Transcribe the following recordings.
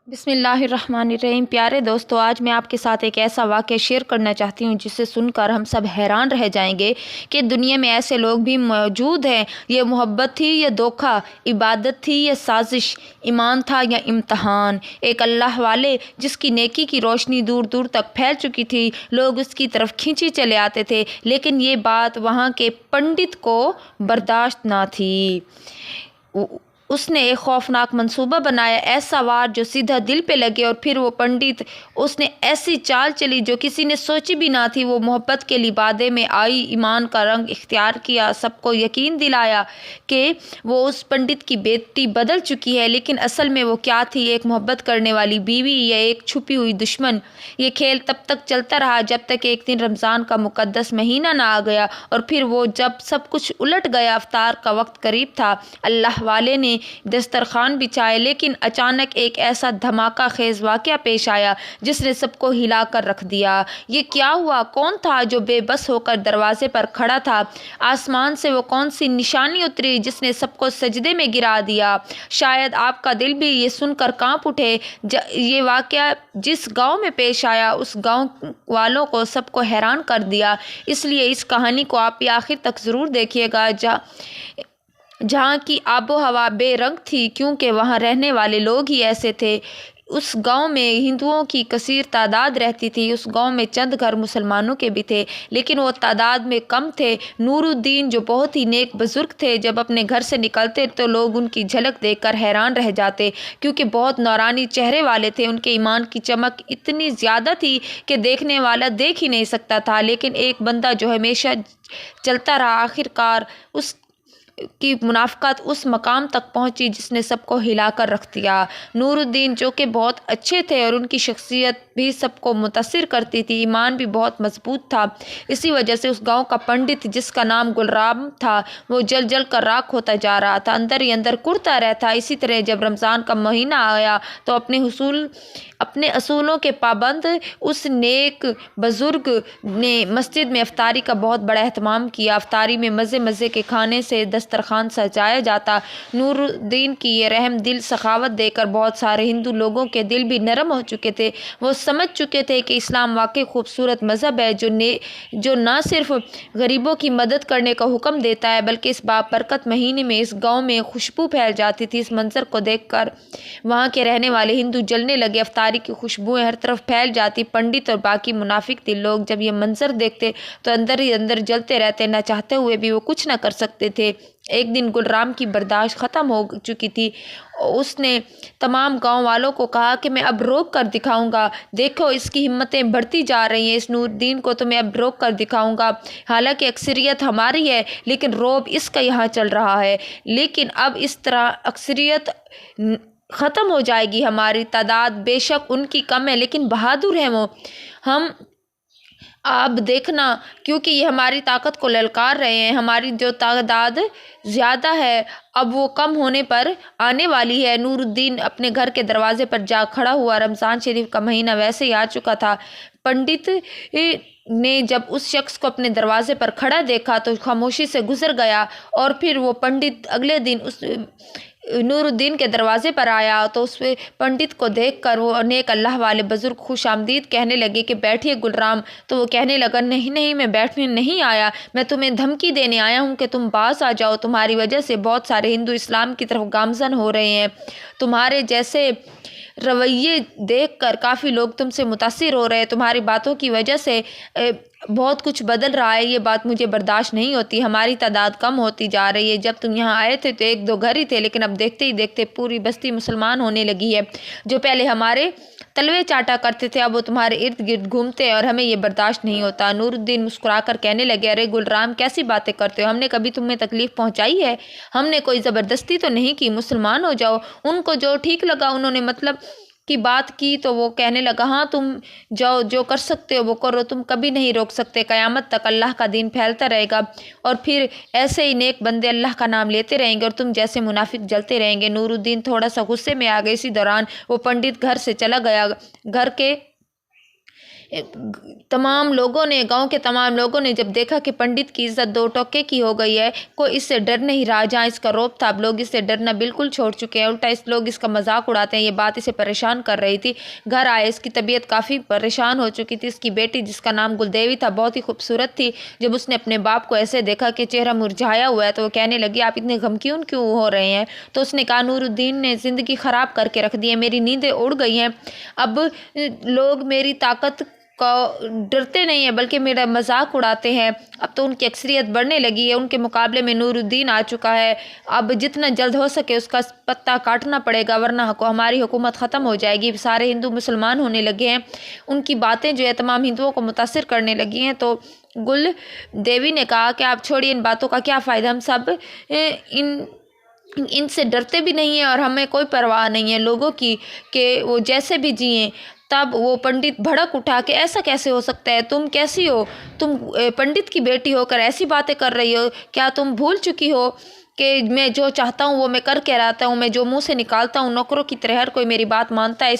بسم اللہ الرحمن الرحیم۔ پیارے دوستو، آج میں آپ کے ساتھ ایک ایسا واقعہ شیئر کرنا چاہتی ہوں جسے سن کر ہم سب حیران رہ جائیں گے کہ دنیا میں ایسے لوگ بھی موجود ہیں۔ یہ محبت تھی یا دھوکہ، عبادت تھی یا سازش، ایمان تھا یا امتحان؟ ایک اللہ والے جس کی نیکی کی روشنی دور دور تک پھیل چکی تھی، لوگ اس کی طرف کھینچی چلے آتے تھے، لیکن یہ بات وہاں کے پنڈت کو برداشت نہ تھی۔ اس نے ایک خوفناک منصوبہ بنایا، ایسا وار جو سیدھا دل پہ لگے، اور پھر وہ پنڈت، اس نے ایسی چال چلی جو کسی نے سوچی بھی نہ تھی۔ وہ محبت کے لبادے میں آئی، ایمان کا رنگ اختیار کیا، سب کو یقین دلایا کہ وہ اس پنڈت کی بیٹی بدل چکی ہے، لیکن اصل میں وہ کیا تھی؟ ایک محبت کرنے والی بیوی یا ایک چھپی ہوئی دشمن؟ یہ کھیل تب تک چلتا رہا جب تک ایک دن رمضان کا مقدس مہینہ نہ آ گیا، اور پھر وہ جب سب کچھ الٹ گیا، افطار کا وقت قریب تھا، اللہ والے نے دسترخوان بچھائے، لیکن اچانک ایک ایسا دھماکہ خیز واقعہ پیش آیا جس نے سب کو ہلا کر رکھ دیا۔ یہ کیا ہوا؟ کون تھا جو بے بس ہو کر دروازے پر کھڑا تھا؟ آسمان سے وہ کون سی نشانی اتری جس نے سب کو سجدے میں گرا دیا؟ شاید آپ کا دل بھی یہ سن کر کانپ اٹھے۔ یہ واقعہ جس گاؤں میں پیش آیا، اس گاؤں والوں کو سب کو حیران کر دیا، اس لیے اس کہانی کو آپ بھی آخر تک ضرور دیکھیے گا۔ جہاں کی آب و ہوا بے رنگ تھی کیونکہ وہاں رہنے والے لوگ ہی ایسے تھے۔ اس گاؤں میں ہندوؤں کی کثیر تعداد رہتی تھی۔ اس گاؤں میں چند گھر مسلمانوں کے بھی تھے، لیکن وہ تعداد میں کم تھے۔ نور الدین جو بہت ہی نیک بزرگ تھے، جب اپنے گھر سے نکلتے تو لوگ ان کی جھلک دیکھ کر حیران رہ جاتے، کیونکہ بہت نورانی چہرے والے تھے۔ ان کے ایمان کی چمک اتنی زیادہ تھی کہ دیکھنے والا دیکھ ہی نہیں سکتا تھا، لیکن ایک بندہ جو ہمیشہ چلتا رہا، آخر کار اس کی منافقت اس مقام تک پہنچی جس نے سب کو ہلا کر رکھ دیا۔ نور الدین جو کہ بہت اچھے تھے اور ان کی شخصیت بھی سب کو متاثر کرتی تھی، ایمان بھی بہت مضبوط تھا، اسی وجہ سے اس گاؤں کا پنڈت جس کا نام گلرام تھا، وہ جل جل کر راکھ ہوتا جا رہا تھا، اندر ہی اندر کڑتا رہتا۔ اسی طرح جب رمضان کا مہینہ آیا تو اپنے اصولوں کے پابند اس نیک بزرگ نے مسجد میں افطاری کا بہت بڑا اہتمام کیا۔ افطاری میں مزے مزے کے کھانے سے دسترخوان سجایا جاتا۔ نور الدین کی یہ رحم دل سخاوت دیکھ کر بہت سارے ہندو لوگوں کے دل بھی نرم ہو چکے تھے۔ وہ سمجھ چکے تھے کہ اسلام واقعی خوبصورت مذہب ہے جو نہ صرف غریبوں کی مدد کرنے کا حکم دیتا ہے بلکہ اس بابرکت مہینے میں اس گاؤں میں خوشبو پھیل جاتی تھی۔ اس منظر کو دیکھ کر وہاں کے رہنے والے ہندو جلنے لگے، افطاری کی خوشبوئیں ہر طرف پھیل جاتی۔ پنڈت اور باقی منافق دل لوگ جب یہ منظر دیکھتے تو اندر ہی اندر جلتے رہتے، نہ چاہتے ہوئے بھی وہ کچھ نہ کر سکتے تھے۔ ایک دن گلرام کی برداشت ختم ہو چکی تھی۔ اس نے تمام گاؤں والوں کو کہا کہ میں اب روک کر دکھاؤں گا، دیکھو اس کی ہمتیں بڑھتی جا رہی ہیں، اس نور الدین کو تو میں اب روک کر دکھاؤں گا۔ حالانکہ اکثریت ہماری ہے لیکن روب اس کا یہاں چل رہا ہے، لیکن اب اس طرح اکثریت ختم ہو جائے گی۔ ہماری تعداد بے شک ان کی کم ہے لیکن بہادر ہیں وہ، ہم اب دیکھنا، کیونکہ یہ ہماری طاقت کو للکار رہے ہیں۔ ہماری جو تعداد زیادہ ہے اب وہ کم ہونے پر آنے والی ہے۔ نور الدین اپنے گھر کے دروازے پر جا کھڑا ہوا۔ رمضان شریف کا مہینہ ویسے ہی آ چکا تھا۔ پنڈت نے جب اس شخص کو اپنے دروازے پر کھڑا دیکھا تو خاموشی سے گزر گیا، اور پھر وہ پنڈت اگلے دن اس نور الدین کے دروازے پر آیا تو اس پنڈت کو دیکھ کر وہ نیک اللہ والے بزرگ خوش آمدید کہنے لگے کہ بیٹھیے گلرام۔ تو وہ کہنے لگا نہیں نہیں، میں بیٹھنے نہیں آیا، میں تمہیں دھمکی دینے آیا ہوں کہ تم باز آ جاؤ۔ تمہاری وجہ سے بہت سارے ہندو اسلام کی طرف گامزن ہو رہے ہیں، تمہارے جیسے رویے دیکھ کر کافی لوگ تم سے متاثر ہو رہے ہیں، تمہاری باتوں کی وجہ سے بہت کچھ بدل رہا ہے، یہ بات مجھے برداشت نہیں ہوتی۔ ہماری تعداد کم ہوتی جا رہی ہے، جب تم یہاں آئے تھے تو ایک دو گھر ہی تھے، لیکن اب دیکھتے ہی دیکھتے پوری بستی مسلمان ہونے لگی ہے۔ جو پہلے ہمارے تلوے چاٹا کرتے تھے اب وہ تمہارے ارد گرد گھومتے ہیں، اور ہمیں یہ برداشت نہیں ہوتا۔ نور الدین مسکرا کر کہنے لگے ارے گلرام، کیسی باتیں کرتے ہو؟ ہم نے کبھی تمہیں تکلیف پہنچائی ہے؟ ہم نے کوئی زبردستی تو نہیں کی، مسلمان ہو جاؤ۔ ان کو جو ٹھیک لگا انہوں نے مطلب کی بات کی تو وہ کہنے لگا ہاں تم جاؤ، جو کر سکتے ہو وہ کرو، تم کبھی نہیں روک سکتے، قیامت تک اللہ کا دین پھیلتا رہے گا، اور پھر ایسے ہی نیک بندے اللہ کا نام لیتے رہیں گے اور تم جیسے منافق جلتے رہیں گے۔ نور الدین تھوڑا سا غصے میں آ گئے۔ اسی دوران وہ پنڈت گھر سے چلا گیا۔ گھر کے तमाम लोगों ने, गांव के तमाम लोगों ने जब देखा कि पंडित की इज्जत दो टोके की हो गई है, कोई इससे डर नहीं रहा। जहाँ इसका रौब था, अब लोग इससे डरना बिल्कुल छोड़ चुके हैं। उल्टा इस लोग इसका मजाक उड़ाते हैं। ये बात इसे परेशान कर रही थी। घर आए, इसकी तबीयत काफ़ी परेशान हो चुकी थी। इसकी बेटी, जिसका नाम गुलदेवी था, बहुत ही खूबसूरत थी। जब उसने अपने बाप को ऐसे देखा कि चेहरा मुरझाया हुआ है, तो वो कहने लगी, आप इतने गमगीन क्यों हो रहे हैं? तो उसने कहा, नूरुद्दीन ने ज़िंदगी ख़राब करके रख दी है, मेरी नींदें उड़ गई हैं। अब लोग मेरी ताकत को डरते नहीं है, बल्कि मेरा मजाक उड़ाते हैं। अब तो उनकी अक्सरियत बढ़ने लगी है। उनके मुकाबले में नूरुद्दीन आ चुका है। अब जितना जल्द हो सके उसका पत्ता काटना पड़ेगा, वरना हमारी हुकूमत ख़त्म हो जाएगी। सारे हिंदू मुसलमान होने लगे हैं। उनकी बातें जो है तमाम हिंदुओं को मुतासिर करने लगी हैं। तो गुल देवी ने कहा कि आप छोड़िए, इन बातों का क्या फ़ायदा, हम सब इनसे डरते भी नहीं है और हमें कोई परवाह नहीं है लोगों की कि वो जैसे भी जिएं। तब वो पंडित भड़क उठा कि ऐसा कैसे हो सकता है, तुम कैसी हो, तुम पंडित की बेटी होकर ऐसी बातें कर रही हो, क्या तुम भूल चुकी हो कि मैं जो चाहता हूँ वो मैं करके रहता हूँ, मैं जो मुंह से निकालता हूँ नौकरों की तरह हर कोई मेरी बात मानता है।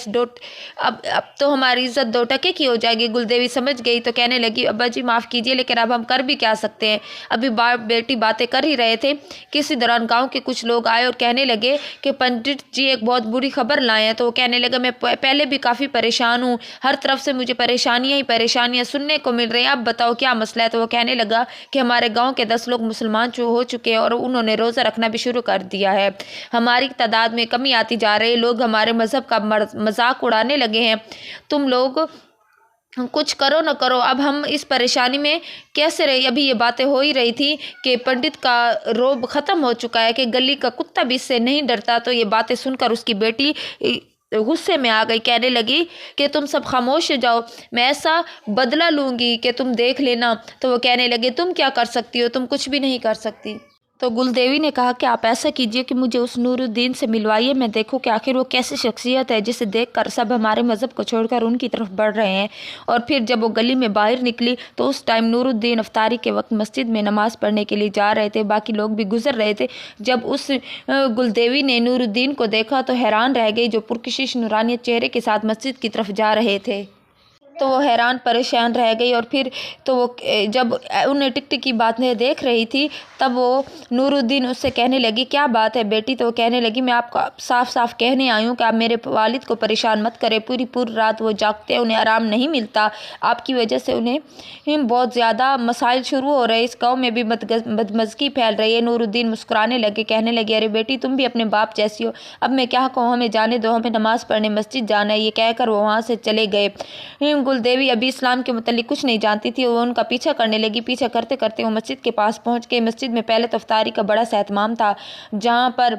अब तो हमारी इज्जत दो टके की हो जाएगी। गुलदेवी समझ गई तो कहने लगी, अब्बा जी माफ़ कीजिए, लेकिन अब हम कर भी क्या सकते हैं। अभी बाप बेटी बातें कर ही रहे थे कि इसी दौरान गाँव के कुछ लोग आए और कहने लगे कि पंडित जी एक बहुत बुरी खबर लाए हैं। तो वो कहने लगे, मैं पहले भी काफ़ी परेशान हूँ, हर तरफ से मुझे परेशानियाँ ही परेशानियाँ सुनने को मिल रही हैं, अब बताओ क्या मसला है। तो वो कहने लगा कि हमारे गाँव के 10 लोग मुसलमान हो चुके हैं और उन्होंने रोज़ा रखना भी शुरू कर दिया है। हमारी तादाद में कमी आती जा रही है, लोग हमारे मज़हब का मजाक उड़ाने लगे हैं। तुम लोग कुछ करो न करो, अब हम इस परेशानी में कैसे रहे। अभी ये बातें हो ही रही थी कि पंडित का रोब ख़त्म हो चुका है, कि गली का कुत्ता भी इससे नहीं डरता। तो ये बातें सुनकर उसकी बेटी गुस्से में आ गई, कहने लगी कि तुम सब खामोश हो जाओ, मैं ऐसा बदला लूँगी कि तुम देख लेना। तो वो कहने लगे, तुम क्या कर सकती हो, तुम कुछ भी नहीं कर सकती। तो गुलदेवी ने कहा कि आप ऐसा कीजिए कि मुझे उस नूरुद्दीन से मिलवाइए, मैं देखूं कि आखिर वो कैसी शख्सियत है जिसे देखकर सब हमारे मज़हब को छोड़कर उनकी तरफ बढ़ रहे हैं। और फिर जब वो गली में बाहर निकली तो उस टाइम नूरुद्दीन इफ्तारी के वक्त मस्जिद में नमाज़ पढ़ने के लिए जा रहे थे, बाकी लोग भी गुजर रहे थे। जब उस गुलदेवी ने नूरुद्दीन को देखा तो हैरान रह गई, जो पुरकशिश नूरानियत चेहरे के साथ मस्जिद की तरफ जा रहे थे। तो वो हैरान परेशान रह गई। और फिर तो वो जब उन्हें टिकटिक की बातें देख रही थी, तब वो नूरुद्दीन उससे कहने लगी, क्या बात है बेटी। तो वो कहने लगी, मैं आपको साफ साफ कहने आई हूँ कि आप मेरे वालिद को परेशान मत करें। पूरी रात वो जागते हैं, उन्हें आराम नहीं मिलता, आपकी वजह से उन्हें बहुत ज़्यादा मसाइल शुरू हो रहे हैं, इस गाँव में भी बदमज़गी फैल रही है। नूरुद्दीन मुस्कुराने लगे, कहने लगे, अरे बेटी तुम भी अपने बाप जैसी हो, अब मैं क्या कहूँ, हमें जाने दो, हमें नमाज़ पढ़ने मस्जिद जाना है। ये कहकर वो वहाँ से चले गए। गुलदेवी अभी इस्लाम के मुतालिक कुछ नहीं जानती थी, वो उनका पीछा करने लगी। पीछा करते करते वो मस्जिद के पास पहुंच गई। मस्जिद में पहले तो इफ्तारी का बड़ा सा एहतमाम था, जहां पर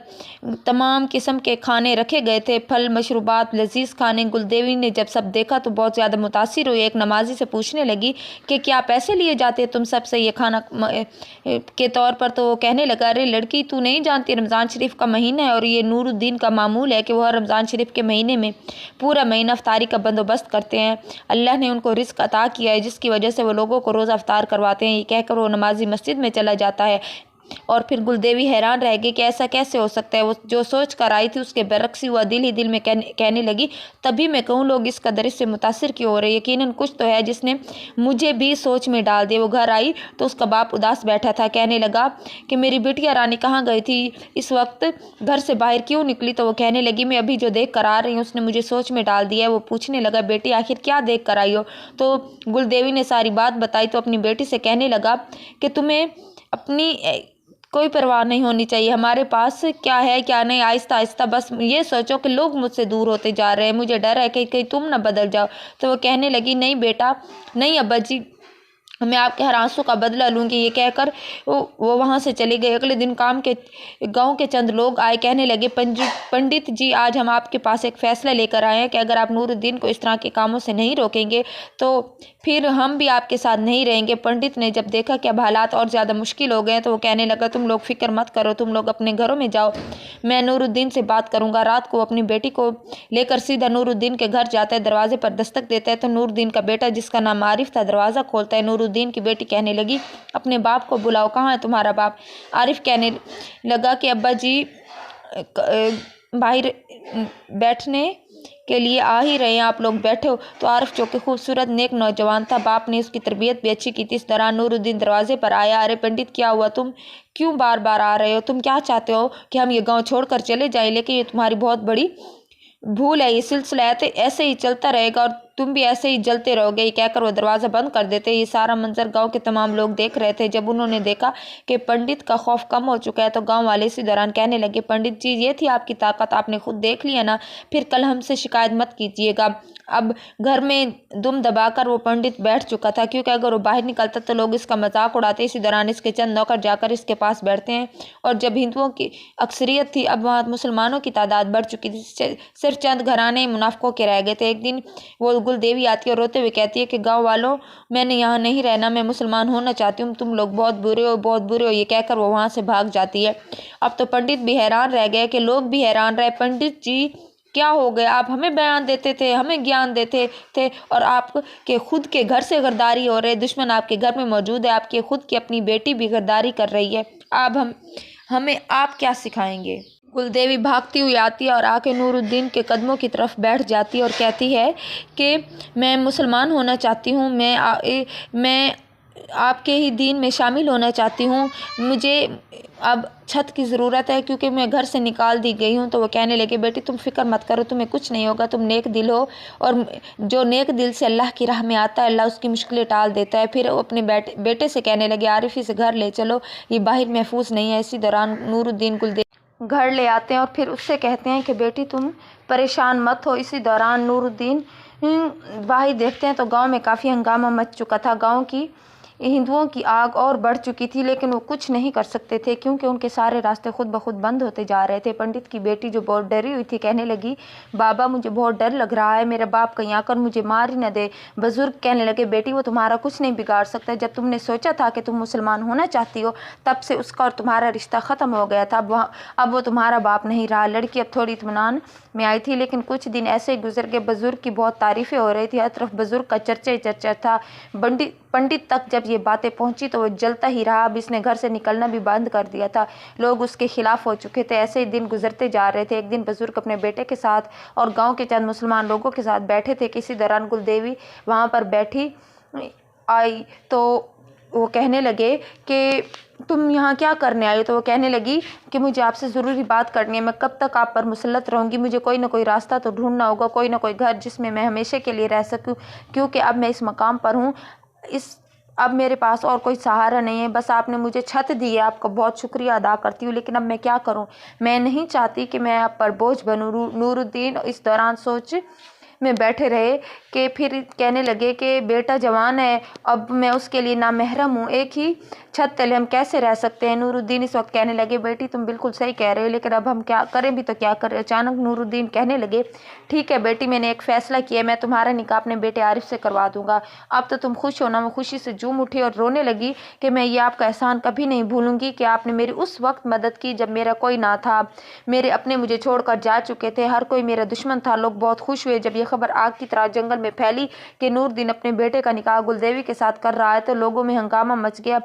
तमाम किस्म के खाने रखे गए थे, फल, मशरूबात, लजीज खाने। गुलदेवी ने जब सब देखा तो बहुत ज़्यादा मुतासिर हुई। एक नमाजी से पूछने लगी कि क्या पैसे लिए जाते हैं तुम सबसे ये खाना के तौर पर। तो वो कहने लगा, अरे लड़की तू नहीं जानती, रमज़ान शरीफ का महीना है और ये नूरुद्दीन का मामूल है कि वह रमज़ान शरीफ के महीने में पूरा महीना इफ्तारी का बंदोबस्त करते हैं। अल्लाह ने उनको रिस्क अता किया है, जिसकी वजह से वो लोगों को रोज़ा इफ्तार करवाते हैं। ये कहकर वो नमाजी मस्जिद में चला जाता है। और फिर गुलदेवी हैरान रह गई कि ऐसा कैसे हो सकता है। वो जो सोच कर आई थी उसके बरक्स हुआ, दिल ही दिल में कहने लगी, तभी मैं कहूँ लोग इस कदर इससे मुतासिर क्यों हो रहे, यकीनन कुछ तो है जिसने मुझे भी सोच में डाल दिया। वो घर आई तो उसका बाप उदास बैठा था, कहने लगा कि मेरी बिटिया रानी कहाँ गई थी, इस वक्त घर से बाहर क्यों निकली। तो वो कहने लगी, मैं अभी जो देख कर आ रही हूँ उसने मुझे सोच में डाल दिया है। वो पूछने लगा, बेटी आखिर क्या देख कर आई हो। तो गुलदेवी ने सारी बात बताई। तो अपनी बेटी से कहने लगा कि तुम्हें अपनी कोई परवाह नहीं होनी चाहिए, हमारे पास क्या है क्या नहीं, आहिस्ता आहिस्ता बस ये सोचो कि लोग मुझसे दूर होते जा रहे हैं, मुझे डर है कि कहीं तुम ना बदल जाओ। तो वो कहने लगी, नहीं बेटा नहीं अब्बा जी, मैं आपके हर आंसू का बदला लूँगी। ये कहकर वो वहाँ से चली गई। अगले दिन गांव के चंद लोग आए, कहने लगे, पंडित जी आज हम आपके पास एक फ़ैसला लेकर आए हैं कि अगर आप नूरुद्दीन को इस तरह के कामों से नहीं रोकेंगे तो फिर हम भी आपके साथ नहीं रहेंगे। पंडित ने जब देखा कि अब हालात और ज़्यादा मुश्किल हो गए हैं तो वो कहने लगा, तुम लोग फ़िक्र मत करो, तुम लोग अपने घरों में जाओ, मैं नूरुद्दीन से बात करूँगा। रात को अपनी बेटी को लेकर सीधा नूरुद्दीन के घर जाता है, दरवाजे पर दस्तक देता है तो नूरुद्दीन का बेटा जिसका नाम आरिफ था दरवाज़ा खोलता है। नूरुद्दीन की बेटी कहने लगी, अपने बाप को बुलाओ, कहाँ है तुम्हारा बाप। आरिफ कहने लगा कि अब्बा जी बाहर बैठने के लिए आ ही रहे हैं, आप लोग बैठे हो। तो आरिफ जो कि खूबसूरत नेक नौजवान था, बाप ने उसकी तरबियत भी अच्छी की थी। इस दौरान नूरुद्दीन दरवाजे पर आया। अरे पंडित क्या हुआ, तुम क्यों बार बार आ रहे हो? तुम क्या चाहते हो कि हम ये गाँव छोड़कर चले जाएं? लेकिन ये तुम्हारी बहुत बड़ी भूल है। ये सिलसिला ऐसे ही चलता रहेगा और तुम भी ऐसे ही जलते रहोगे। ये कहकर वो दरवाज़ा बंद कर देते। ये सारा मंजर गांव के तमाम लोग देख रहे थे। जब उन्होंने देखा कि पंडित का खौफ कम हो चुका है तो गांव वाले इसी दौरान कहने लगे, पंडित जी ये थी आपकी ताकत, आपने खुद देख लिया ना, फिर कल हमसे शिकायत मत कीजिएगा। अब घर में दुम दबाकर वो पंडित बैठ चुका था, क्योंकि अगर वो बाहर निकलता तो लोग इसका मजाक उड़ाते। इसी दौरान इसके चंद नौकर जाकर इसके पास बैठते हैं। और जब हिंदुओं की अक्सरियत थी, अब वहाँ मुसलमानों की तादाद बढ़ चुकी थी। सिर्फ चंद घराने मुनाफिकों के रह गए थे। एक दिन वो गुलदेवी आती है और रोते हुए कहती है कि गाँव वालों, मैंने यहाँ नहीं रहना, मैं मुसलमान होना चाहती हूँ, तुम लोग बहुत बुरे हो, बहुत बुरे हो। ये कहकर वो वहाँ से भाग जाती है। अब तो पंडित भी हैरान रह गए कि लोग भी हैरान रहे। पंडित जी क्या हो गया? आप हमें बयान देते थे, हमें ज्ञान देते थे, और आपके खुद के घर से गद्दारी हो रही है। दुश्मन आपके घर में मौजूद है, आपके खुद की अपनी बेटी भी गद्दारी कर रही है। अब हमें आप क्या सिखाएंगे? गुलदेवी भागती हुई आती है और आके नूरुद्दीन के कदमों की तरफ बैठ जाती है और कहती है कि मैं मुसलमान होना चाहती हूँ, मैं आपके ही दीन में शामिल होना चाहती हूँ। मुझे अब छत की ज़रूरत है क्योंकि मैं घर से निकाल दी गई हूँ। तो वो कहने लगे, बेटी तुम फिक्र मत करो, तुम्हें कुछ नहीं होगा, तुम नेक दिल हो, और जो नेक दिल से अल्लाह की राह में आता है, अल्लाह उसकी मुश्किलें टाल देता है। फिर वो अपने बेटे से कहने लगे, आरिफ इसे घर ले चलो, ये बाहर महफूज नहीं है। इसी दौरान नूरुद्दीन गुलदेव घर ले आते हैं और फिर उससे कहते हैं कि बेटी तुम परेशान मत हो। इसी दौरान नूरुद्दीन बाहर देखते हैं तो गांव में काफ़ी हंगामा मच चुका था। गांव की हिंदुओं की आग और बढ़ चुकी थी, लेकिन वो कुछ नहीं कर सकते थे क्योंकि उनके सारे रास्ते खुद ब खुद बंद होते जा रहे थे। पंडित की बेटी जो बहुत डरी हुई थी कहने लगी, बाबा मुझे बहुत डर लग रहा है, मेरा बाप कहीं आकर मुझे मार ही न दे। बुजुर्ग कहने लगे, बेटी वो तुम्हारा कुछ नहीं बिगाड़ सकता। जब तुमने सोचा था कि तुम मुसलमान होना चाहती हो, तब से उसका और तुम्हारा रिश्ता ख़त्म हो गया था। अब वो तुम्हारा बाप नहीं रहा। लड़की अब थोड़ी इत्मीनान में आई थी, लेकिन कुछ दिन ऐसे ही गुजर गए। बुजुर्ग की बहुत तारीफ़ें हो रही थी, हर तरफ बुजुर्ग का चर्चा ही चर्चा था। पंडित तक जब ये बातें पहुंची तो वो जलता ही रहा। अब इसने घर से निकलना भी बंद कर दिया था। लोग उसके खिलाफ हो चुके थे। ऐसे ही दिन गुजरते जा रहे थे। एक दिन बुजुर्ग अपने बेटे के साथ और गांव के चंद मुसलमान लोगों के साथ बैठे थे। किसी दौरान गुलदेवी वहां पर बैठी आई तो वो कहने लगे कि तुम यहाँ क्या करने आई हो? तो वो कहने लगी कि मुझे आपसे ज़रूरी बात करनी है। मैं कब तक आप पर मुसल्लत रहूँगी? मुझे कोई ना कोई रास्ता तो ढूंढना होगा, कोई ना कोई घर जिसमें मैं हमेशा के लिए रह सकूँ, क्योंकि अब मैं इस मकाम पर हूँ। अब मेरे पास और कोई सहारा नहीं है। बस आपने मुझे छत दी है, आपका बहुत शुक्रिया अदा करती हूँ, लेकिन अब मैं क्या करूँ? मैं नहीं चाहती कि मैं आप पर बोझ बनूँ। नूरुद्दीन इस दौरान सोच में बैठे रहे कि फिर कहने लगे कि बेटा जवान है, अब मैं उसके लिए नामहरम हूँ, एक ही छत तले हम कैसे रह सकते हैं? नूरुद्दीन इस वक्त कहने लगे, बेटी तुम बिल्कुल सही कह रहे हो, लेकिन अब हम क्या करें भी तो क्या करें? अचानक नूरुद्दीन कहने लगे, ठीक है बेटी, मैंने एक फ़ैसला किया, मैं तुम्हारा निकाह अपने बेटे आरिफ से करवा दूंगा। अब तो तुम खुश हो ना? वो खुशी से झूम उठी और रोने लगी कि मैं ये आपका एहसान कभी नहीं भूलूंगी कि आपने मेरी उस वक्त मदद की जब मेरा कोई ना था। मेरे अपने मुझे छोड़कर जा चुके थे, हर कोई मेरा दुश्मन था। लोग बहुत खुश हुए जब ये खबर आग की तरह जंगल में फैली कि नूरुद्दीन अपने बेटे का निकाह गुलदेवी के साथ कर रहा है। तो लोगों में हंगामा मच गया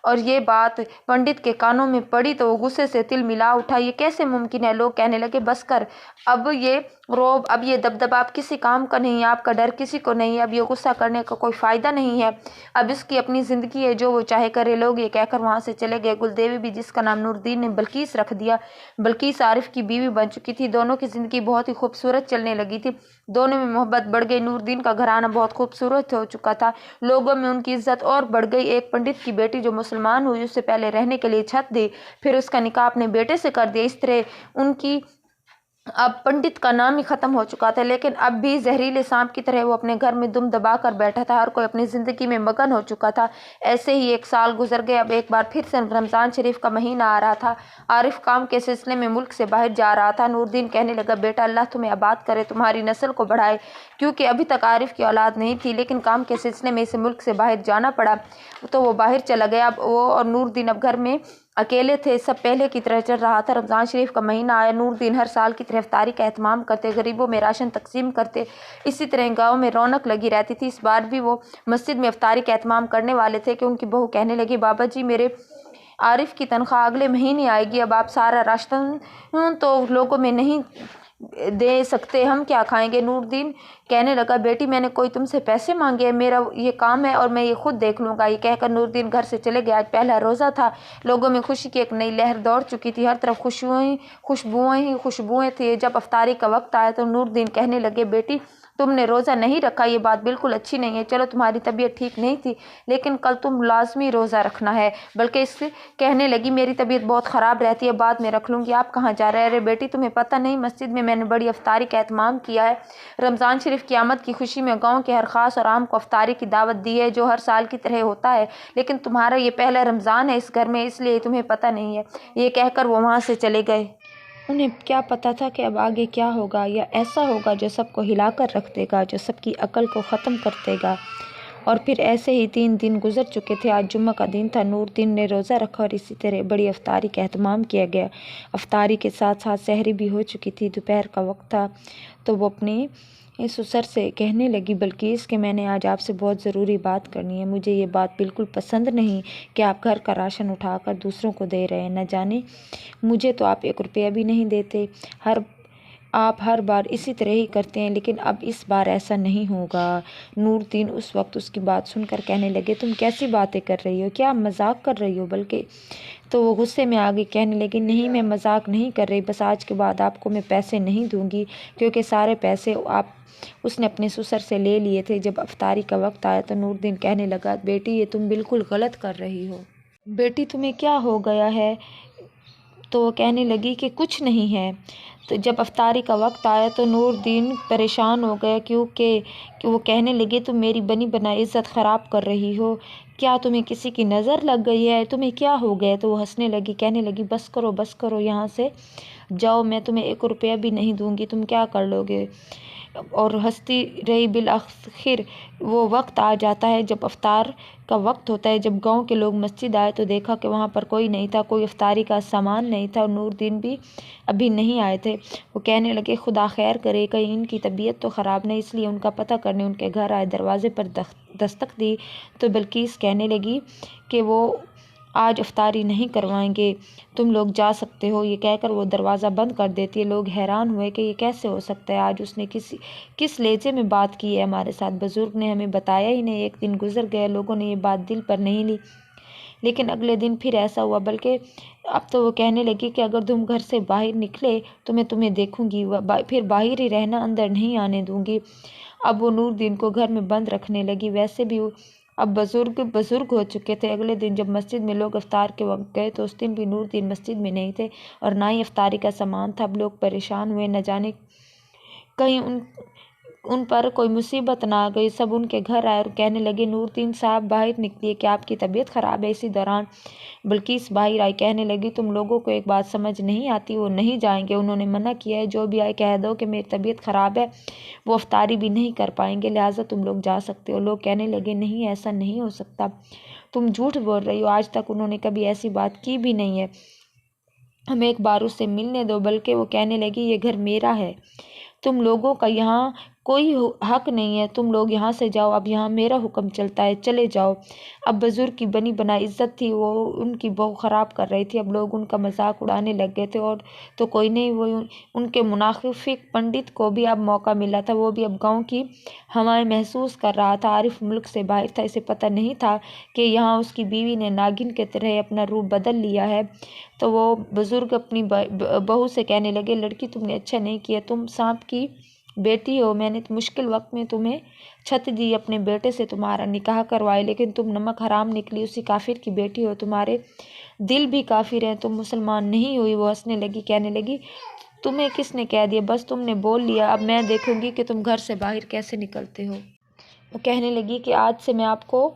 और ये बात पंडित के कानों में पड़ी तो वो गुस्से से तिल मिला उठा। ये कैसे मुमकिन है? लोग कहने लगे, बस कर, अब ये रोब, अब ये दबदबा आप किसी काम का नहीं है, आपका डर किसी को नहीं है, अब ये गुस्सा करने का कोई फ़ायदा नहीं है, अब इसकी अपनी ज़िंदगी है, जो वो चाहे करे। लोग ये कहकर वहाँ से चले गए। गुलदेवी भी, जिसका नाम नूरुद्दीन ने बल्कीस रख दिया, बल्कीस आरिफ की बीवी बन चुकी थी। दोनों की ज़िंदगी बहुत ही खूबसूरत चलने लगी थी। दोनों में मोहब्बत बढ़ गई। नूरुद्दीन का घराना बहुत खूबसूरत हो चुका था, लोगों में उनकी इज्जत और बढ़ गई। एक पंडित की बेटी जो मुसलमान हुई, उससे पहले रहने के लिए छत दी, फिर उसका निकाह अपने बेटे से कर दिया। इस तरह उनकी अब पंडित का नाम ही ख़त्म हो चुका था, लेकिन अब भी जहरीले सांप की तरह वो अपने घर में दुम दबा कर बैठा था। हर कोई अपनी ज़िंदगी में मगन हो चुका था। ऐसे ही एक साल गुजर गए। अब एक बार फिर से रमज़ान शरीफ का महीना आ रहा था। आरिफ काम के सिलसिले में मुल्क से बाहर जा रहा था। नूरुद्दीन कहने लगा, बेटा अल्लाह तुम्हें आबाद करे, तुम्हारी नस्ल को बढ़ाए, क्योंकि अभी तक आरिफ की औलाद नहीं थी, लेकिन काम के सिलसिले में इसे मुल्क से बाहर जाना पड़ा तो वो बाहर चला गया। अब वो और नूरुद्दीन अब घर में अकेले थे। सब पहले की तरह चल रहा था। रमज़ान शरीफ का महीना आया। नूरुद्दीन हर साल की तरह इफ्तारी का एहतमाम करते, गरीबों में राशन तकसीम करते। इसी तरह गांव में रौनक लगी रहती थी। इस बार भी वो मस्जिद में इफ्तारी का एहतमाम करने वाले थे कि उनकी बहू कहने लगी, बाबा जी मेरे आरिफ की तनख्वाह अगले महीने आएगी, अब आप सारा राशन तो लोगों में नहीं दे सकते, हम क्या खाएंगे। नूरदीन कहने लगा, बेटी मैंने कोई तुमसे पैसे मांगे हैं, मेरा ये काम है और मैं ये खुद देख लूँगा। ये कहकर नूरदीन घर से चले गए। आज पहला रोज़ा था। लोगों में खुशी की एक नई लहर दौड़ चुकी थी। हर तरफ खुशबुएं थी। जब अफ्तारी का वक्त आया तो नूरदीन कहने लगे, बेटी तुमने रोज़ा नहीं रखा, ये बात बिल्कुल अच्छी नहीं है। चलो तुम्हारी तबीयत ठीक नहीं थी, लेकिन कल तुम लाजमी रोज़ा रखना है। बल्कि इससे कहने लगी, मेरी तबीयत बहुत ख़राब रहती है, बाद में रख लूँगी। आप कहाँ जा रहे हैं? अरे बेटी तुम्हें पता नहीं, मस्जिद में मैंने बड़ी अफ्तारी का एहतमाम किया है। रमज़ान शरीफ की आमद की खुशी में गाँव के हर ख़ास और आम को अफ्तारी की दावत दी है, जो हर साल की तरह होता है। लेकिन तुम्हारा ये पहला रमज़ान है इस घर में, इसलिए तुम्हें पता नहीं है। ये कहकर वो वहाँ से चले गए। उन्हें क्या पता था कि अब आगे क्या होगा, या ऐसा होगा जो सबको हिलाकर रख देगा, जो सबकी अकल को ख़त्म कर देगा। और फिर ऐसे ही 3 दिन गुजर चुके थे। आज जुम्मा का दिन था। नूरदीन ने रोज़ा रखा और इसी तरह बड़ी अफ्तारी का एहतमाम किया गया। अफ्तारी के साथ साथ सहरी भी हो चुकी थी। दोपहर का वक्त था तो वो अपने ससुर से कहने लगी, बल्किस कि मैंने आज आपसे बहुत ज़रूरी बात करनी है। मुझे ये बात बिल्कुल पसंद नहीं कि आप घर का राशन उठाकर दूसरों को दे रहे हैं। न जाने मुझे तो आप 1 रुपया भी नहीं देते। आप हर बार इसी तरह ही करते हैं, लेकिन अब इस बार ऐसा नहीं होगा। नूरदीन उस वक्त उसकी बात सुनकर कहने लगे, तुम कैसी बातें कर रही हो? क्या मजाक कर रही हो? बल्कि तो वो गुस्से में आ गई। कहने लगी, नहीं मैं मजाक नहीं कर रही, बस आज के बाद आपको मैं पैसे नहीं दूंगी, क्योंकि सारे पैसे उसने अपने ससुर से ले लिए थे। जब अफ्तारी का वक्त आया तो नूरदीन कहने लगा, बेटी ये तुम बिल्कुल गलत कर रही हो। बेटी तुम्हें क्या हो गया है? तो वो कहने लगी कि कुछ नहीं है। तो जब अफ्तारी का वक्त आया तो नूरदीन परेशान हो गया, क्योंकि वो कहने लगे, तुम मेरी बनी बनाई इज़्ज़त ख़राब कर रही हो। क्या तुम्हें किसी की नज़र लग गई है? तुम्हें क्या हो गया? तो वो हंसने लगी, कहने लगी, बस करो यहाँ से जाओ, मैं तुम्हें 1 रुपया भी नहीं दूंगी, तुम क्या कर लोगे? और हंसती रही। बिल आखिर वो वक्त आ जाता है जब अफ्तार का वक्त होता है। जब गांव के लोग मस्जिद आए तो देखा कि वहाँ पर कोई नहीं था, कोई अफ्तारी का सामान नहीं था, और नूरदीन भी अभी नहीं आए थे। वो कहने लगे, खुदा खैर करे, कहीं इनकी तबीयत तो ख़राब नहीं। इसलिए उनका पता करने उनके घर आए। दरवाज़े पर दस्तक दी तो बल्किस कहने लगी कि वो आज अफ्तारी नहीं करवाएंगे, तुम लोग जा सकते हो। ये कहकर वो दरवाज़ा बंद कर देती है। लोग हैरान हुए कि ये कैसे हो सकता है, आज उसने किस लहजे में बात की है हमारे साथ। बुज़ुर्ग ने हमें बताया ही नहीं। 1 दिन गुजर गया, लोगों ने ये बात दिल पर नहीं ली। लेकिन अगले दिन फिर ऐसा हुआ। बल्कि अब तो वो कहने लगी कि अगर तुम घर से बाहर निकले तो मैं तुम्हें देखूंगी, फिर बाहर ही रहना, अंदर नहीं आने दूंगी। अब वो नूरदीन को घर में बंद रखने लगी। वैसे भी अब बुजुर्ग हो चुके थे। अगले दिन जब मस्जिद में लोग इफ्तार के वक्त गए तो उस दिन भी नूरदीन मस्जिद में नहीं थे और ना ही इफ्तारी का सामान था। अब लोग परेशान हुए, न जाने कहीं उन पर कोई मुसीबत ना आ गई। सब उनके घर आए और कहने लगे, नूरदीन साहब बाहर निकलिए, कि आपकी तबीयत ख़राब है। इसी दौरान बल्किस बाहर आई। कहने लगी, तुम लोगों को एक बात समझ नहीं आती, वो नहीं जाएंगे, उन्होंने मना किया है। जो भी आए कह दो कि मेरी तबीयत ख़राब है, वो अफ्तारी भी नहीं कर पाएंगे, लिहाजा तुम लोग जा सकते हो। लोग कहने लगे, नहीं ऐसा नहीं हो सकता, तुम झूठ बोल रही हो, आज तक उन्होंने कभी ऐसी बात की भी नहीं है, हमें एक बार उससे मिलने दो। बल्कि वो कहने लगी, ये घर मेरा है, तुम लोगों का यहाँ कोई हक नहीं है, तुम लोग यहाँ से जाओ, अब यहाँ मेरा हुक्म चलता है, चले जाओ। अब बुजुर्ग की बनी बनाई इज्जत थी, वो उनकी बहुत ख़राब कर रही थी। अब लोग उनका मजाक उड़ाने लग गए थे। और तो कोई नहीं, वो उनके मुनाफिक पंडित को भी अब मौका मिला था। वो भी अब गाँव की हवाएं महसूस कर रहा था। आरिफ मुल्क से बाहर था, इसे पता नहीं था कि यहाँ उसकी बीवी ने नागिन के तरह अपना रूप बदल लिया है। तो वो बुजुर्ग अपनी बहू से कहने लगे, लड़की तुमने अच्छा नहीं किया, तुम सांप की बेटी हो, मैंने मुश्किल वक्त में तुम्हें छत दी, अपने बेटे से तुम्हारा निकाह करवाए, लेकिन तुम नमक हराम निकली, उसी काफिर की बेटी हो, तुम्हारे दिल भी काफिर हैं, तुम मुसलमान नहीं हुई। वो हंसने लगी, कहने लगी, तुम्हें किसने कह दिया, बस तुमने बोल लिया, अब मैं देखूंगी कि तुम घर से बाहर कैसे निकलते हो। वो कहने लगी कि आज से मैं आपको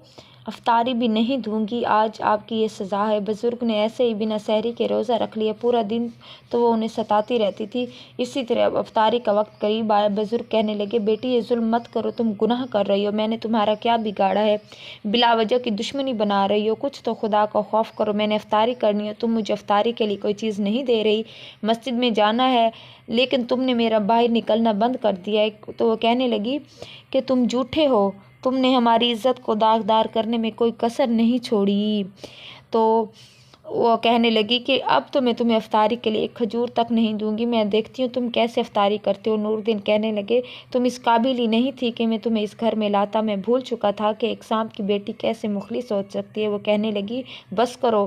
अफ्तारी भी नहीं दूंगी, आज आपकी ये सज़ा है। बुज़ुर्ग ने ऐसे ही बिना सहरी के रोज़ा रख लिया। पूरा दिन तो वो उन्हें सताती रहती थी। इसी तरह अब अफ्तारी का वक्त करीब आया। बुज़ुर्ग कहने लगे, बेटी ये जुल्म मत करो, तुम गुनाह कर रही हो, मैंने तुम्हारा क्या बिगाड़ा है, बिला वजह की दुश्मनी बना रही हो, कुछ तो खुदा का खौफ करो, मैंने अफ्तारी करनी है, तुम मुझे अफ्तारी के लिए कोई चीज़ नहीं दे रही, मस्जिद में जाना है, लेकिन तुमने मेरा बाहर निकलना बंद कर दिया है। तो वो कहने लगी कि तुम झूठे हो, तुमने हमारी इज़्ज़त को दागदार करने में कोई कसर नहीं छोड़ी। तो وہ کہنے لگی کہ اب تو میں تمہیں افطاری کے لیے ایک کھجور تک نہیں دوں گی، میں دیکھتی ہوں تم کیسے افطاری کرتے ہو۔ نور الدین کہنے لگے تم اس قابل ہی نہیں تھی کہ میں تمہیں اس گھر میں لاتا، میں بھول چکا تھا کہ ایک سانپ کی بیٹی کیسے مخلص ہو سکتی ہے۔ وہ کہنے لگی بس کرو،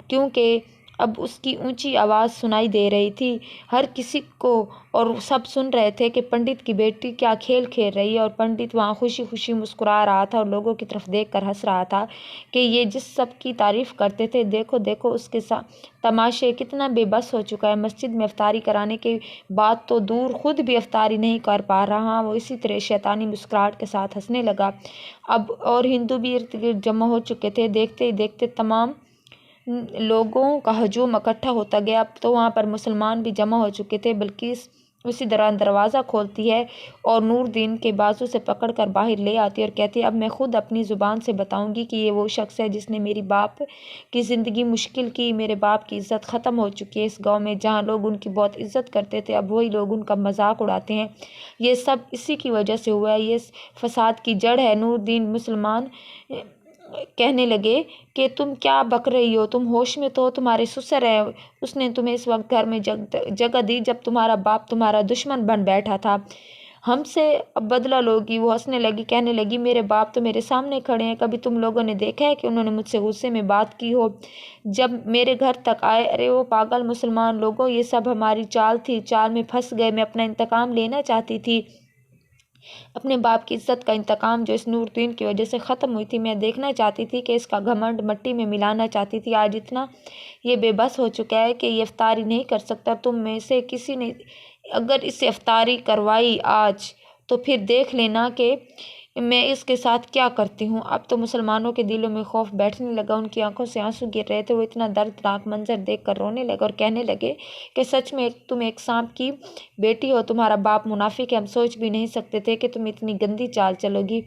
کیونکہ اب اس کی اونچی آواز سنائی دے رہی تھی ہر کسی کو، اور سب سن رہے تھے کہ پنڈت کی بیٹی کیا کھیل کھیل رہی ہے، اور پنڈت وہاں خوشی خوشی مسکرا رہا تھا اور لوگوں کی طرف دیکھ کر ہنس رہا تھا کہ یہ جس سب کی تعریف کرتے تھے، دیکھو دیکھو اس کے تماشے کتنا بے بس ہو چکا ہے۔ مسجد میں افطاری کرانے کے بعد تو دور خود بھی افطاری نہیں کر پا رہا۔ وہ اسی طرح شیطانی مسکراہٹ کے ساتھ ہنسنے لگا۔ اب اور ہندو بھی ارد گرد جمع ہو چکے تھے۔ دیکھتے ہی دیکھتے تمام لوگوں کا ہجوم اکٹھا ہوتا گیا۔ اب تو وہاں پر مسلمان بھی جمع ہو چکے تھے۔ بلقیس اسی دوران دروازہ کھولتی ہے اور نور الدین کے بازو سے پکڑ کر باہر لے آتی ہے اور کہتی ہے اب میں خود اپنی زبان سے بتاؤں گی کہ یہ وہ شخص ہے جس نے میری باپ کی زندگی مشکل کی۔ میرے باپ کی عزت ختم ہو چکی ہے اس گاؤں میں، جہاں لوگ ان کی بہت عزت کرتے تھے اب وہی لوگ ان کا مذاق اڑاتے ہیں۔ یہ سب اسی کی وجہ سے ہوا ہے، یہ فساد کی جڑ ہے۔ نور الدین مسلمان کہنے لگے کہ تم کیا بک رہی ہو، تم ہوش میں تو ہو، تمہارے سسر ہیں، اس نے تمہیں اس وقت گھر میں جگہ دی جب تمہارا باپ تمہارا دشمن بن بیٹھا تھا، ہم سے اب بدلہ لوگی۔ وہ ہنسنے لگی، کہنے لگی میرے باپ تو میرے سامنے کھڑے ہیں، کبھی تم لوگوں نے دیکھا ہے کہ انہوں نے مجھ سے غصے میں بات کی ہو جب میرے گھر تک آئے؟ ارے وہ پاگل مسلمان لوگوں، یہ سب ہماری چال تھی، چال میں پھنس گئے، میں اپنا انتقام لینا چاہتی تھی، اپنے باپ کی عزت کا انتقام جو اس نور الدین کی وجہ سے ختم ہوئی تھی، میں دیکھنا چاہتی تھی کہ اس کا گھمنڈ مٹی میں ملانا چاہتی تھی۔ آج اتنا یہ بے بس ہو چکا ہے کہ یہ افطاری نہیں کر سکتا۔ تم میں سے کسی نے اگر اسے افطاری کروائی آج تو پھر دیکھ لینا کہ میں اس کے ساتھ کیا کرتی ہوں۔ اب تو مسلمانوں کے دلوں میں خوف بیٹھنے لگا، ان کی آنکھوں سے آنسو گر رہے تھے، وہ اتنا دردناک منظر دیکھ کر رونے لگے اور کہنے لگے کہ سچ میں تم ایک سانپ کی بیٹی ہو، تمہارا باپ منافق ہے، ہم سوچ بھی نہیں سکتے تھے کہ تم اتنی گندی چال چلو گی۔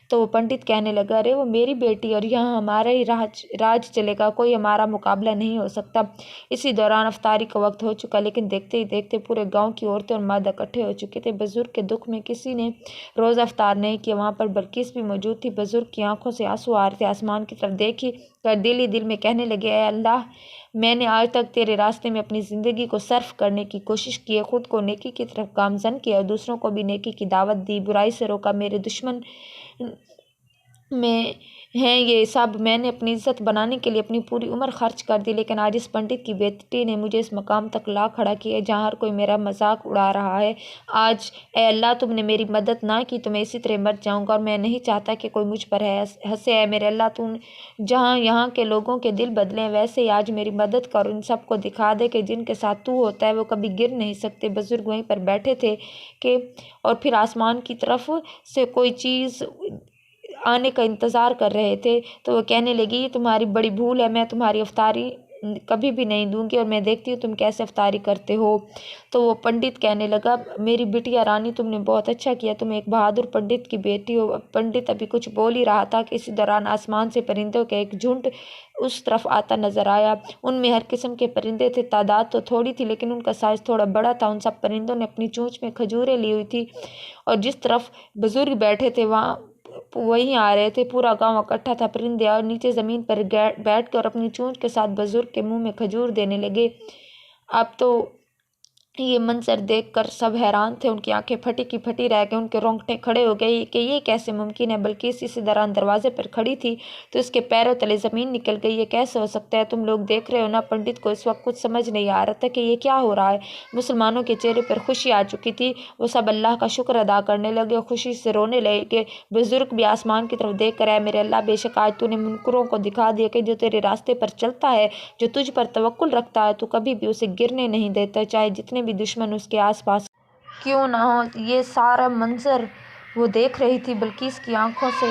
تو وہ پنڈت کہنے لگا ارے وہ میری بیٹی اور یہاں ہمارا ہی راج چلے گا، کوئی ہمارا مقابلہ نہیں ہو سکتا۔ اسی دوران افطاری کا وقت ہو چکا، لیکن دیکھتے ہی دیکھتے پورے گاؤں کی عورتیں اور مرد اکٹھے ہو چکے تھے۔ بزرگ کے دکھ میں کسی نے روزہ افطار نہیں کیا، وہاں پر بلقیس بھی موجود تھی۔ بزرگ کی آنکھوں سے آنسو آ رہے تھے، آسمان کی طرف دیکھ کر دل ہی دل میں کہنے لگے اے اللہ، میں نے آج تک تیرے راستے میں اپنی زندگی کو صرف کرنے کی کوشش کی ہے، خود کو نیکی کی طرف گامزن کیا اور دوسروں کو بھی نیکی کی دعوت دی، برائی سے روکا، میرے دشمن میں ہیں یہ سب، میں نے اپنی عزت بنانے کے لیے اپنی پوری عمر خرچ کر دی، لیکن آج اس پنڈت کی بیٹی نے مجھے اس مقام تک لا کھڑا کیا ہے جہاں ہر کوئی میرا مذاق اڑا رہا ہے۔ آج اے اللہ تم نے میری مدد نہ کی تو میں اسی طرح مر جاؤں گا، اور میں نہیں چاہتا کہ کوئی مجھ پر ہنسے۔ اے میرے اللہ تو جہاں یہاں کے لوگوں کے دل بدلے ہیں ویسے ہی آج میری مدد کر، ان سب کو دکھا دے کہ جن کے ساتھ تو ہوتا ہے وہ کبھی گر نہیں سکتے۔ بزرگ وہیں پر بیٹھے تھے کہ اور پھر آسمان کی طرف سے کوئی چیز آنے کا انتظار کر رہے تھے، تو وہ کہنے لگی یہ تمہاری بڑی بھول ہے، میں تمہاری افطاری کبھی بھی نہیں دوں گی اور میں دیکھتی ہوں تم کیسے افطاری کرتے ہو۔ تو وہ پنڈت کہنے لگا میری بٹیا رانی تم نے بہت اچھا کیا، تم ایک بہادر پنڈت کی بیٹی ہو۔ پنڈت ابھی کچھ بول ہی رہا تھا کہ اسی دوران آسمان سے پرندوں کا ایک جھنڈ اس طرف آتا نظر آیا۔ ان میں ہر قسم کے پرندے تھے، تعداد تو تھوڑی تھی لیکن ان کا سائز تھوڑا بڑا تھا۔ ان سب پرندوں نے اپنی چونچ میں کھجوریں لی ہوئی تھی اور جس طرف بزرگ بیٹھے تھے وہاں وہیں آ رہے تھے، پورا گاؤں اکٹھا تھا۔ پرندے اور نیچے زمین پر بیٹھ کر اپنی چونچ کے ساتھ بزرگ کے منہ میں کھجور دینے لگے۔ اب تو یہ منظر دیکھ کر سب حیران تھے، ان کی آنکھیں پھٹی کی پھٹی رہ گئیں، ان کے رونگٹے کھڑے ہو گئے کہ یہ کیسے ممکن ہے۔ بلقیس اسی دوران دروازے پر کھڑی تھی تو اس کے پیروں تلے زمین نکل گئی۔ یہ کیسے ہو سکتا ہے؟ تم لوگ دیکھ رہے ہو نا۔ پنڈت کو اس وقت کچھ سمجھ نہیں آ رہا تھا کہ یہ کیا ہو رہا ہے۔ مسلمانوں کے چہرے پر خوشی آ چکی تھی، وہ سب اللہ کا شکر ادا کرنے لگے اور خوشی سے رونے لگے۔ بزرگ بھی آسمان کی طرف دیکھ کر اے میرے اللہ، بے شک آج تو نے منکروں کو دکھا دیا کہ جو تیرے راستے پر چلتا ہے، جو تجھ پر توکل رکھتا ہے، تو کبھی بھی اسے گرنے نہیں دیتا، چاہے جتنے بھی دشمن اس کے آس پاس کیوں نہ ہو۔ یہ سارا منظر وہ دیکھ رہی تھی، بلقیس کی آنکھوں سے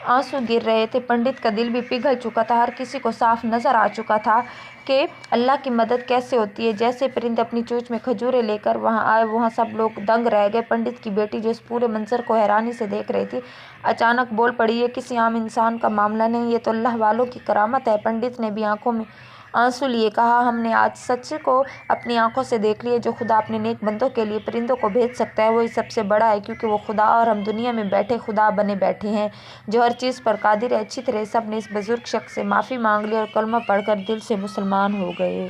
آنسو گر رہے تھے، پنڈت کا دل بھی پگھل چکا تھا، ہر کسی کو صاف نظر آ چکا تھا کہ اللہ کی مدد کیسے ہوتی ہے۔ جیسے پرندے اپنی چونچ میں کھجوریں لے کر وہاں آئے، وہاں سب لوگ دنگ رہ گئے۔ پنڈت کی بیٹی جو اس پورے منظر کو حیرانی سے دیکھ رہی تھی اچانک بول پڑی یہ کسی عام انسان کا معاملہ نہیں، یہ تو اللہ والوں کی کرامت ہے۔ پنڈت نے بھی آنکھوں میں आंसू लिए कहा, हमने आज सच को अपनी आंखों से देख लिया। जो खुदा अपने नेक बंदों के लिए परिंदों को भेज सकता है वही सबसे बड़ा है, क्योंकि वो खुदा और हम दुनिया में बैठे खुदा बने बैठे हैं जो हर चीज़ पर कादिर है। अच्छी तरह सब ने इस बुजुर्ग शख्स से माफ़ी मांग ली और कलमा पढ़कर दिल से मुसलमान हो गए।